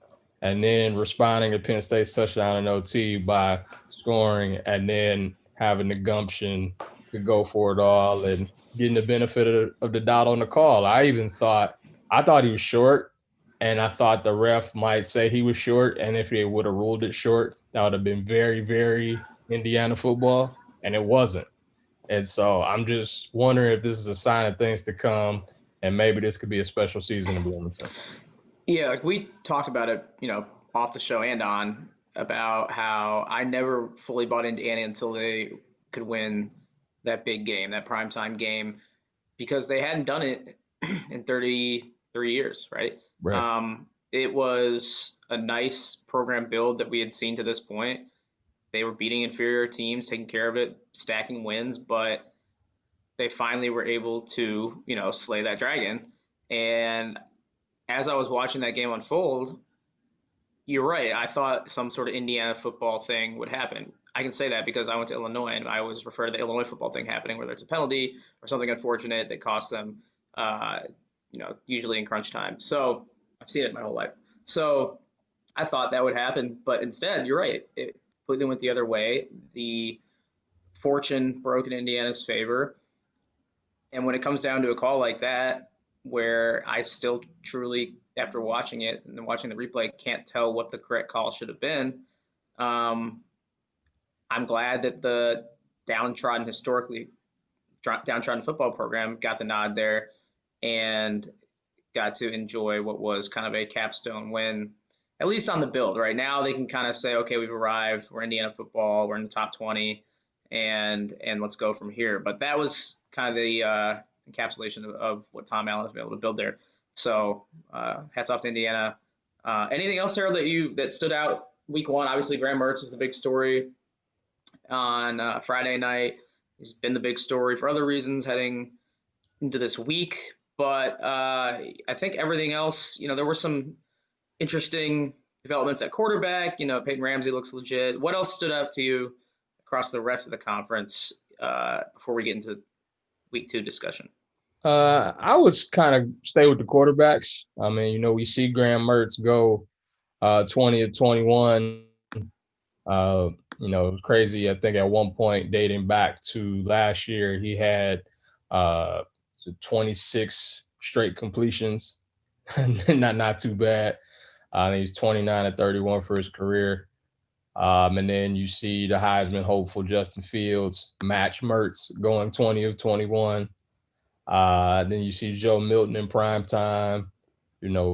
and then responding to Penn State's touchdown in OT by scoring and then having the gumption to go for it all and getting the benefit of the doubt on the call. I thought he was short. and I thought the ref might say he was short, and if they would have ruled it short, that would have been very, very Indiana football, and it wasn't. And so I'm just wondering if this is a sign of things to come, and maybe this could be a special season in Bloomington. Yeah, like we talked about it, off the show and on about how I never fully bought into Annie until they could win that big game, that primetime game, because they hadn't done it in 33 years, right? Right. It was a nice program build that we had seen to this point. They were beating inferior teams, taking care of it, stacking wins, but they finally were able to, slay that dragon. And as I was watching that game unfold, you're right. I thought some sort of Indiana football thing would happen. I can say that because I went to Illinois and I always refer to the Illinois football thing happening, whether it's a penalty or something unfortunate that costs them, usually in crunch time. So I've seen it my whole life. So I thought that would happen, but instead, you're right. It completely went the other way. The fortune broke in Indiana's favor. And when it comes down to a call like that, where I still truly, after watching it and then watching the replay, can't tell what the correct call should have been, I'm glad that the historically downtrodden football program got the nod there and got to enjoy what was kind of a capstone win, at least on the build. Right now, they can kind of say, okay, we've arrived. We're Indiana football. We're in the top 20, and let's go from here. But that was kind of the encapsulation of what Tom Allen has been able to build there. So hats off to Indiana. Anything else, Harold, that stood out week one? Obviously, Graham Mertz is the big story on Friday night. He's been the big story for other reasons heading into this week. But I think everything else, there were some interesting developments at quarterback. Peyton Ramsey looks legit. What else stood out to you across the rest of the conference before we get into week two discussion? I would kind of stay with the quarterbacks. I mean, we see Graham Mertz go 20 of 21. It was crazy. I think at one point, dating back to last year, he had 26 straight completions. not too bad. I think he's 29 of 31 for his career. And then you see the Heisman hopeful Justin Fields match Mertz going 20 of 21. Then you see Joe Milton in prime time,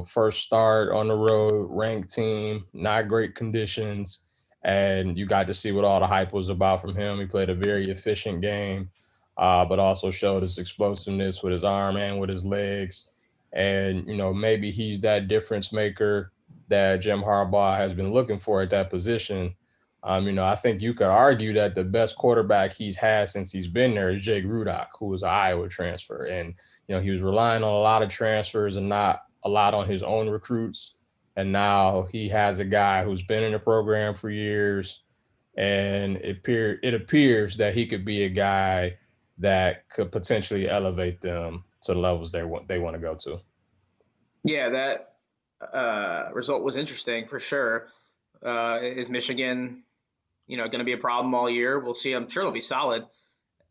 first start on the road, ranked team, not great conditions. And you got to see what all the hype was about from him. He played a very efficient game, but also showed his explosiveness with his arm and with his legs. And, maybe he's that difference maker that Jim Harbaugh has been looking for at that position. I think you could argue that the best quarterback he's had since he's been there is Jake Rudock, who was an Iowa transfer. And, he was relying on a lot of transfers and not a lot on his own recruits. And now he has a guy who's been in the program for years. And it appears that he could be a guy that could potentially elevate them to the levels they want to go to. Yeah, that result was interesting for sure. Is Michigan, going to be a problem all year? We'll see. I'm sure they'll be solid.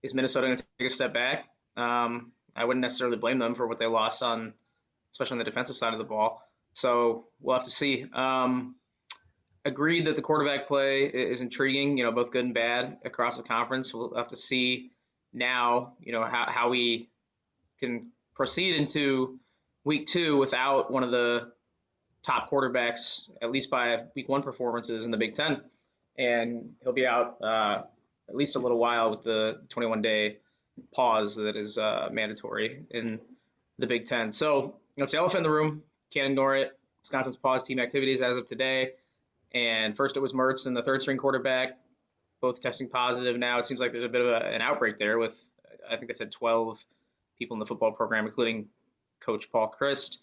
Is Minnesota going to take a step back? I wouldn't necessarily blame them for what they lost on, especially on the defensive side of the ball. So we'll have to see. Agreed that the quarterback play is intriguing, both good and bad across the conference. We'll have to see now, how we can proceed into week two without one of the top quarterbacks, at least by week one performances in the Big Ten. And he'll be out at least a little while with the 21-day pause that is mandatory in the Big Ten. So, it's the elephant in the room. Can't ignore it. Wisconsin's paused team activities as of today. And first it was Mertz and the third-string quarterback, both testing positive. Now it seems like there's a bit of an outbreak there with, I think they said 12 people in the football program, including Coach Paul Chryst,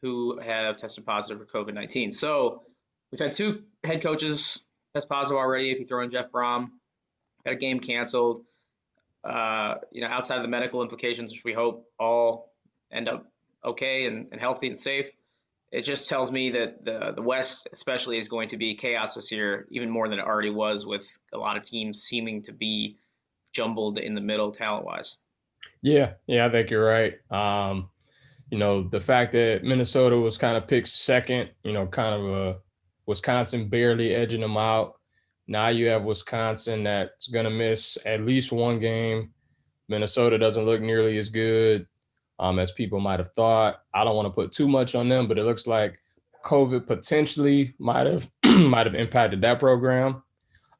who have tested positive for COVID-19. So we've had two head coaches test positive already. If you throw in Jeff Brom, got a game canceled. Outside of the medical implications, which we hope all end up okay and healthy and safe, it just tells me that the West especially is going to be chaos this year, even more than it already was, with a lot of teams seeming to be jumbled in the middle talent-wise. Yeah, I think you're right. The fact that Minnesota was kind of picked second, kind of Wisconsin barely edging them out. Now you have Wisconsin that's going to miss at least one game. Minnesota doesn't look nearly as good as people might have thought. I don't want to put too much on them, but it looks like COVID potentially might have might have impacted that program.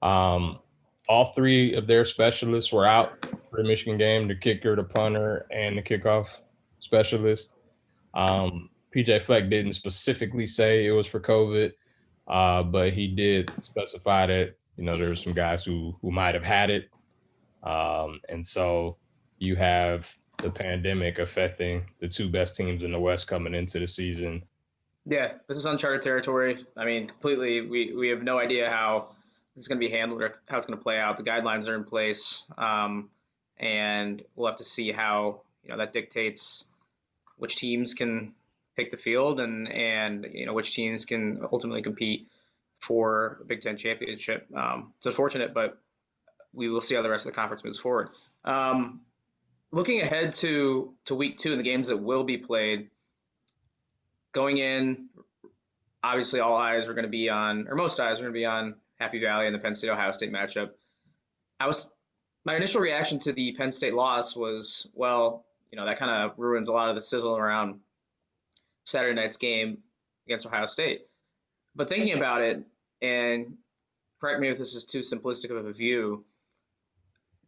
All three of their specialists were out for the Michigan game: the kicker, the punter, and the kickoff specialist. PJ Fleck didn't specifically say it was for COVID, but he did specify that there were some guys who might have had it, and so you have the pandemic affecting the two best teams in the West coming into the season. Yeah, this is uncharted territory. I mean, completely. We have no idea how it's going to be handled or how it's going to play out. The guidelines are in place, and we'll have to see how that dictates which teams can take the field and which teams can ultimately compete for a Big Ten championship. It's unfortunate, but we will see how the rest of the conference moves forward. Looking ahead to week 2 and the games that will be played, going in, obviously all eyes are going to be on, or most eyes are going to be on Happy Valley and the Penn State-Ohio State matchup. My initial reaction to the Penn State loss was, well, that kind of ruins a lot of the sizzle around Saturday night's game against Ohio State. But thinking about it, and correct me if this is too simplistic of a view,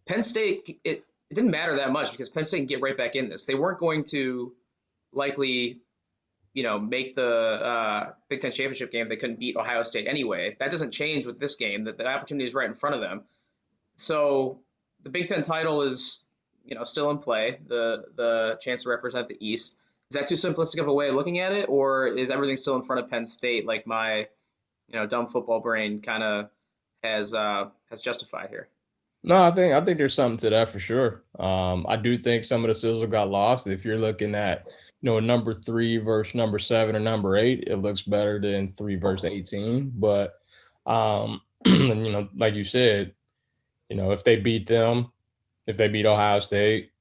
Penn State, it didn't matter that much because Penn State can get right back in this. They weren't going to likely, make the Big Ten championship game. They couldn't beat Ohio State anyway. That doesn't change with this game. That the opportunity is right in front of them. So the Big Ten title is, still in play. The chance to represent the East. Is that too simplistic of a way of looking at it, or is everything still in front of Penn State, like my, dumb football brain kind of has justified here? No, I think there's something to that for sure. I do think some of the sizzle got lost. If you're looking at, number 3 versus number 7 or number 8, it looks better than 3 versus 18. But, like you said, if they beat them, if they beat Ohio State,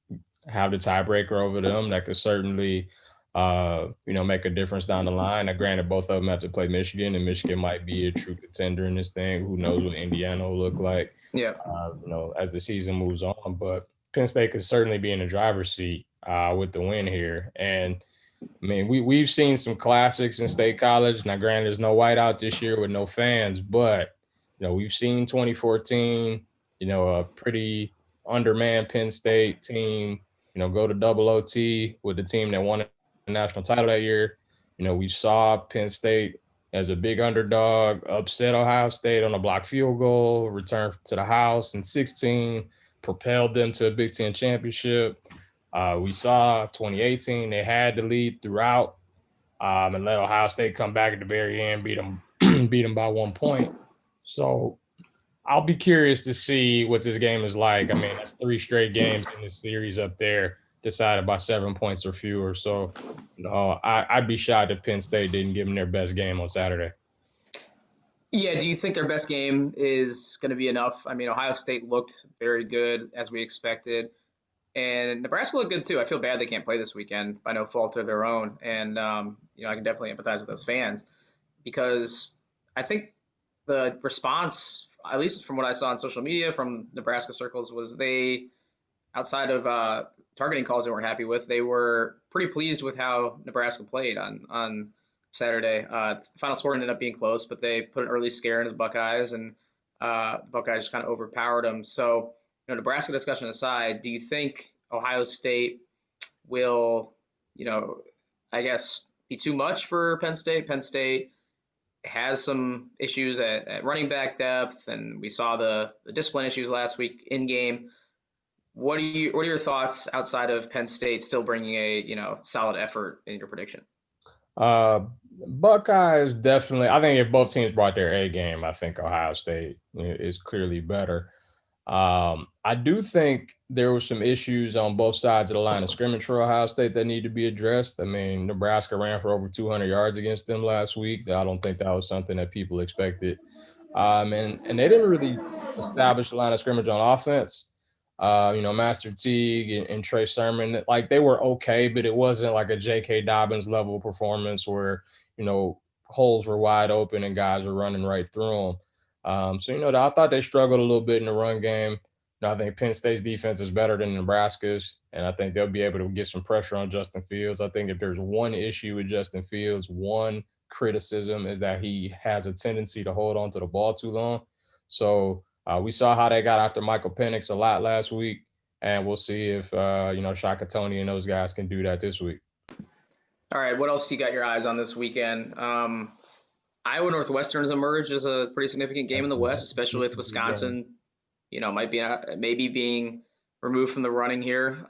have the tiebreaker over them, that could certainly, make a difference down the line. Now, granted, both of them have to play Michigan, and Michigan might be a true contender in this thing. Who knows what Indiana will look like? Yeah. As the season moves on, but Penn State could certainly be in the driver's seat with the win here. And I mean, we've seen some classics in State College. Now, granted, there's no whiteout this year with no fans, but we've seen 2014, a pretty undermanned Penn State team, go to double OT with the team that won the national title that year. We saw Penn State as a big underdog upset Ohio State on a blocked field goal, return to the house in 16, propelled them to a Big Ten championship. We saw 2018, they had the lead throughout and let Ohio State come back at the very end, beat them by 1 point. So I'll be curious to see what this game is like. I mean, that's 3 straight games in the series up there decided by 7 points or fewer. So, I'd be shocked if Penn State didn't give them their best game on Saturday. Yeah, do you think their best game is going to be enough? I mean, Ohio State looked very good as we expected, and Nebraska looked good too. I feel bad they can't play this weekend by no fault of their own, and I can definitely empathize with those fans because I think the response, at least from what I saw on social media from Nebraska circles, was they, outside of targeting calls they weren't happy with, they were pretty pleased with how Nebraska played on Saturday. The final score ended up being close, but they put an early scare into the Buckeyes, and the Buckeyes just kind of overpowered them. So, Nebraska discussion aside, do you think Ohio State will, I guess, be too much for Penn State? Penn State has some issues at running back depth, and we saw the discipline issues last week in game. What are your thoughts outside of Penn State still bringing a solid effort in your prediction? Buckeyes definitely. I think if both teams brought their A game, I think Ohio State is clearly better. I do think there were some issues on both sides of the line of scrimmage for Ohio State that need to be addressed. I mean, Nebraska ran for over 200 yards against them last week. I don't think that was something that people expected. And they didn't really establish a line of scrimmage on offense. Master Teague and Trey Sermon, like they were okay, but it wasn't like a J.K. Dobbins level performance where, holes were wide open and guys were running right through them. I thought they struggled a little bit in the run game. I think Penn State's defense is better than Nebraska's, and I think they'll be able to get some pressure on Justin Fields. I think if there's one issue with Justin Fields, one criticism is that he has a tendency to hold on to the ball too long. So we saw how they got after Michael Penix a lot last week, and we'll see if, Shaka Tony and those guys can do that this week. All right, what else you got your eyes on this weekend? Iowa Northwestern has emerged as a pretty significant game in the West, especially with Wisconsin, maybe being removed from the running here.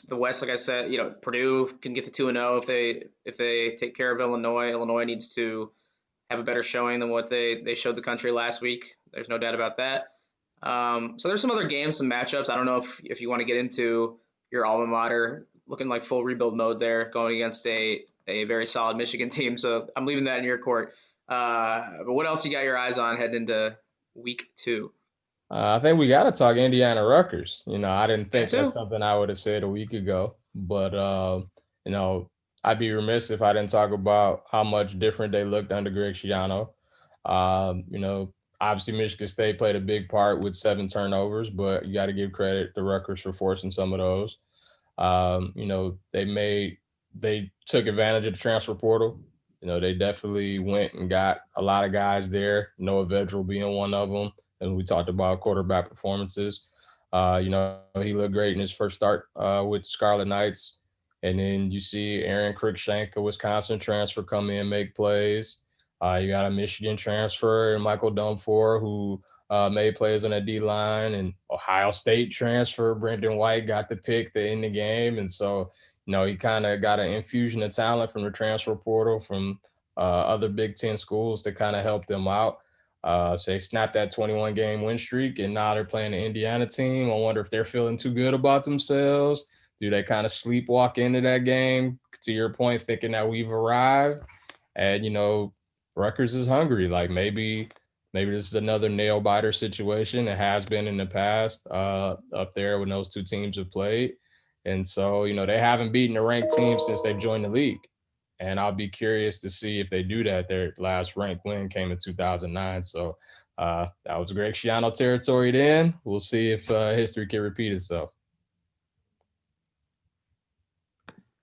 The West, like I said, Purdue can get to 2-0 if they take care of Illinois. Illinois needs to have a better showing than what they showed the country last week. There's no doubt about that. So there's some other games, some matchups. I don't know if you want to get into your alma mater, looking like full rebuild mode there, going against a very solid Michigan team. So I'm leaving that in your court. But what else you got your eyes on heading into week 2? I think we got to talk Indiana Rutgers. I didn't think that's something I would have said a week ago, but I'd be remiss if I didn't talk about how much different they looked under Greg Schiano. Obviously Michigan State played a big part with 7 turnovers, but you got to give credit to Rutgers for forcing some of those. They took advantage of the transfer portal. They definitely went and got a lot of guys there, Noah Vedral being one of them. And we talked about quarterback performances. He looked great in his first start with the Scarlet Knights. And then you see Aaron Cruikshank, a Wisconsin transfer, come in, make plays. You got a Michigan transfer, and Michael Dumfour, who made plays on that D-line, and Ohio State transfer, Brendan White, got the pick to end the game. And so, he kind of got an infusion of talent from the transfer portal from other Big Ten schools to kind of help them out. So they snapped that 21-game win streak, and now they're playing the Indiana team. I wonder if they're feeling too good about themselves. Do they kind of sleepwalk into that game, to your point, thinking that we've arrived? And, Rutgers is hungry. Like maybe this is another nail-biter situation. It has been in the past up there when those two teams have played. And so, they haven't beaten a ranked team since they've joined the league. And I'll be curious to see if they do that. Their last ranked win came in 2009. So that was Greg Schiano territory then. We'll see if history can repeat itself.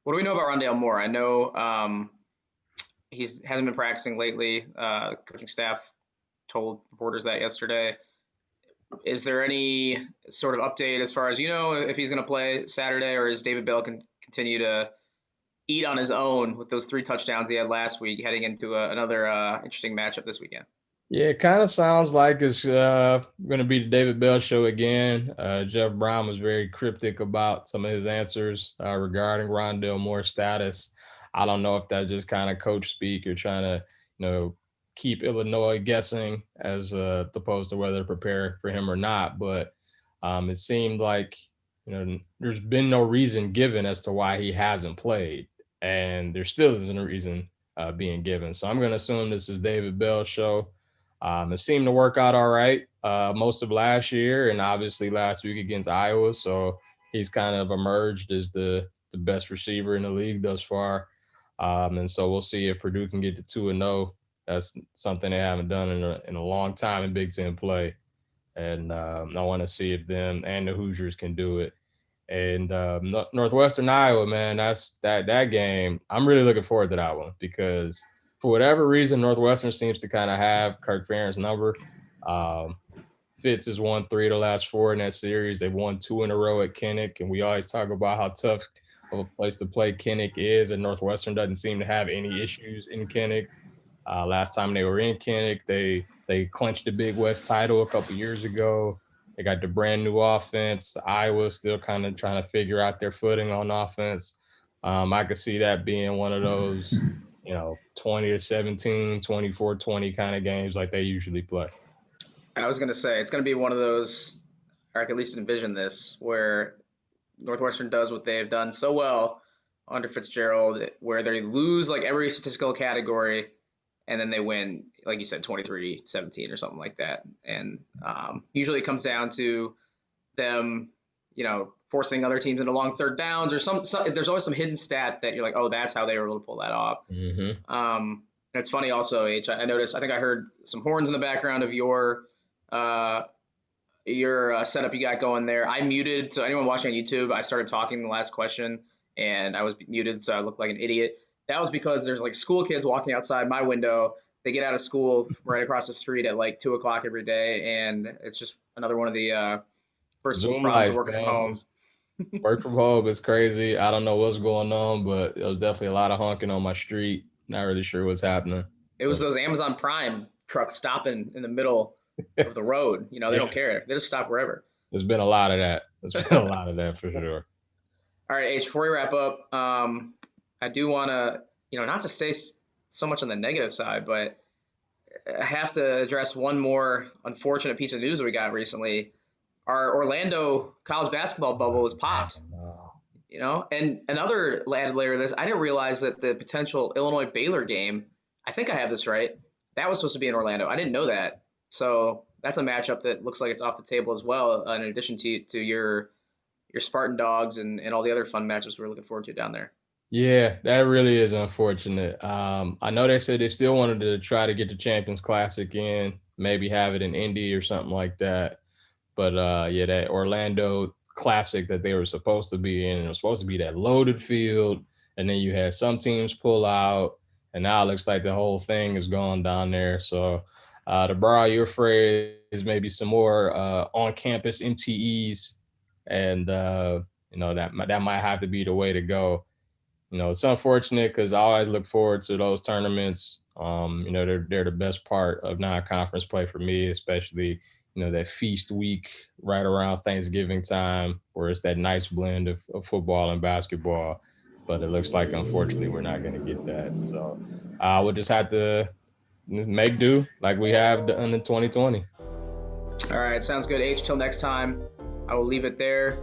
What do we know about Rondale Moore? I know he hasn't been practicing lately. Coaching staff told reporters that yesterday. Is there any sort of update as far as if he's going to play Saturday, or is David Bell can continue to eat on his own with those 3 touchdowns he had last week, heading into another interesting matchup this weekend? Yeah, it kind of sounds like it's going to be the David Bell show again. Jeff Brown was very cryptic about some of his answers regarding Rondale Moore's status. I don't know if that's just kind of coach speak or trying to, keep Illinois guessing as opposed to whether to prepare for him or not. But it seemed like, there's been no reason given as to why he hasn't played. And there still isn't a reason being given. So I'm going to assume this is David Bell's show. It seemed to work out all right most of last year and obviously last week against Iowa. So he's kind of emerged as the best receiver in the league thus far. And so we'll see if Purdue can get to 2-0. That's something they haven't done in a long time in Big Ten play. And I want to see if them and the Hoosiers can do it. And Northwestern Iowa, man, that's that game. I'm really looking forward to that one because for whatever reason, Northwestern seems to kind of have Kirk Ferentz' number. Fitz has won 3 of the last 4 in that series. They've won 2 in a row at Kinnick, and we always talk about how tough of a place to play Kinnick is, and Northwestern doesn't seem to have any issues in Kinnick. Last time they were in Kinnick, they clinched the Big West title a couple years ago. They got the brand new offense. Iowa still kind of trying to figure out their footing on offense. I could see that being one of those, 20-17, 24-20 kind of games like they usually play. I was going to say, it's going to be one of those, or I can at least envision this, where Northwestern does what they've done so well under Fitzgerald, where they lose like every statistical category and then they win, like you said, 23-17 or something like that. And usually it comes down to them, forcing other teams into long third downs or some there's always some hidden stat that you're like, oh, that's how they were able to pull that off. And it's funny also, H, I noticed, I think I heard some horns in the background of your setup you got going there. I muted, so anyone watching on YouTube, I started talking the last question and I was muted, so I looked like an idiot. That was because there's like school kids walking outside my window. They get out of school right across the street at like 2:00 every day, and it's just another one of the first Zoom problems life, of working from home. Work from home is crazy. I don't know what's going on, but it was definitely a lot of honking on my street. Not really sure what's happening. It was those Amazon Prime trucks stopping in the middle of the road. They don't care. They just stop wherever. There's been a lot of that. There's been a lot of that for sure. All right, H, before we wrap up, I do want to, not to stay so much on the negative side, but I have to address one more unfortunate piece of news that we got recently. Our Orlando college basketball bubble is popped. And another added layer of this, I didn't realize that the potential Illinois-Baylor game, I think I have this right, that was supposed to be in Orlando. I didn't know that. So that's a matchup that looks like it's off the table as well, in addition to your Spartan Dogs and all the other fun matchups we're looking forward to down there. Yeah, that really is unfortunate. I know they said they still wanted to try to get the Champions Classic in, maybe have it in Indy or something like that. But that Orlando Classic that they were supposed to be in, it was supposed to be that loaded field, and then you had some teams pull out, and now it looks like the whole thing is gone down there. So to borrow your phrase, maybe some more on-campus MTEs, and that might have to be the way to go. It's unfortunate because I always look forward to those tournaments. They're the best part of non-conference play for me, especially that feast week right around Thanksgiving time, where it's that nice blend of football and basketball. But it looks like, unfortunately, we're not going to get that. So we'll just have to make do like we have done in 2020. All right, sounds good. H, till next time, I will leave it there.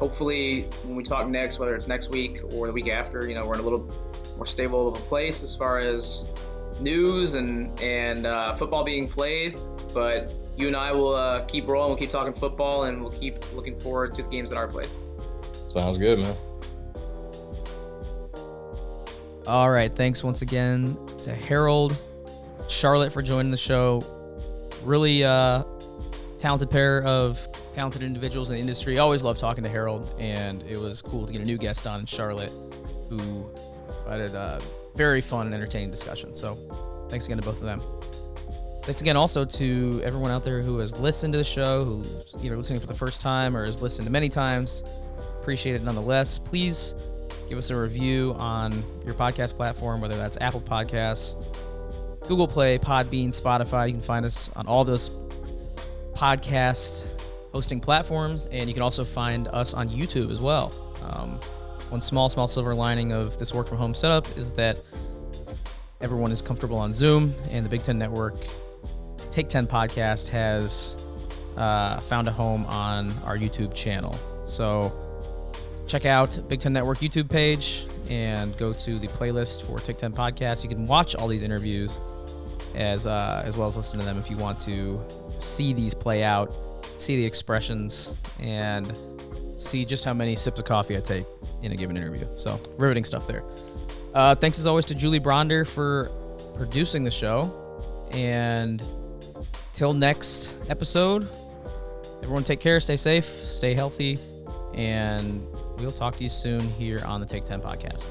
Hopefully, when we talk next, whether it's next week or the week after, we're in a little more stable of a place as far as news and football being played. But you and I will keep rolling. We'll keep talking football, and we'll keep looking forward to the games that are played. Sounds good, man. All right. Thanks once again to Harold, Charlotte for joining the show. Really talented pair of talented individuals in the industry. Always love talking to Harold, and it was cool to get a new guest on in Charlotte who provided a very fun and entertaining discussion. So thanks again to both of them. Thanks again also to everyone out there who has listened to the show, who's either listening for the first time or has listened many times. Appreciate it nonetheless. Please give us a review on your podcast platform, whether that's Apple Podcasts, Google Play, Podbean, Spotify. You can find us on all those podcast hosting platforms, and you can also find us on YouTube as well. One small silver lining of this work from home setup is that everyone is comfortable on Zoom, and the Big Ten Network Take 10 podcast has found a home on our YouTube channel. So check out Big Ten Network YouTube page and go to the playlist for Take 10 podcast. You can watch all these interviews as well as listen to them if you want to see these play out, see the expressions, and see just how many sips of coffee I take in a given interview. So riveting stuff there. Thanks as always to Julie Bronder for producing the show. And till next episode, everyone take care, stay safe, stay healthy, and we'll talk to you soon here on the Take 10 podcast.